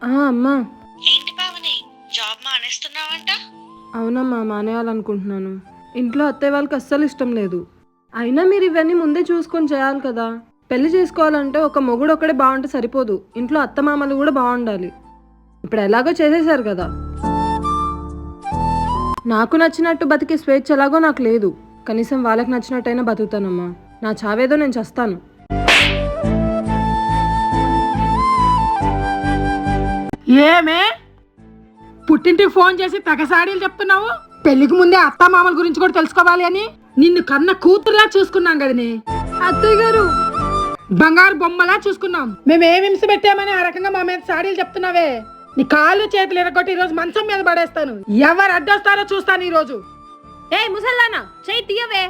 అమ్మా. ఏంటి పావని, జాబ్ మానేస్తున్నావంట? అవునమ్మా, మానేయాలనుకుంటున్నాను. ఇంట్లో అత్తయ్య వాళ్ళకి అస్సలు ఇష్టం లేదు. అయినా మీరు ఇవన్నీ ముందే చూసుకొని చేయాలి కదా. పెళ్లి చేసుకోవాలంటే ఒక మొగుడు ఒక్కడే బాగుంటే సరిపోదు, ఇంట్లో అత్తమామలు కూడా బాగుండాలి. ఇప్పుడు ఎలాగో చేసేశారు కదా. నాకు నచ్చినట్టు బతికే స్వేచ్ఛ ఎలాగో నాకు లేదు. కనీసం వాళ్ళకి నచ్చినట్టయినా బతుకుతానమ్మా. నా చావేదో నేను చస్తాను. ఏమే పుట్టింటికి ఫోన్ చేసి తెగసాడీలు చెప్తున్నావు? పెళ్లికి ముందే అత్త మామల గురించి కూడా తెలుసుకోవాలి అని నిన్ను కన్న కూతురులా చూసుకున్నాం కదనే. అత్తయ్య గారు, బంగారు బొమ్మలా చూసుకున్నాం. మేము ఏం హింస పెట్టామని ఆ రకంగా మా మీద సాడీలు చెప్తున్నావే? నీ కాళ్ళు చేతులు ఎరగొట్టి ఈ రోజు మంచం మీద పడేస్తాను. ఎవరు అడ్డొస్తారో చూస్తాను ఈ రోజు. ఏ ముసల్లానా, చెయ్యి తీయవే.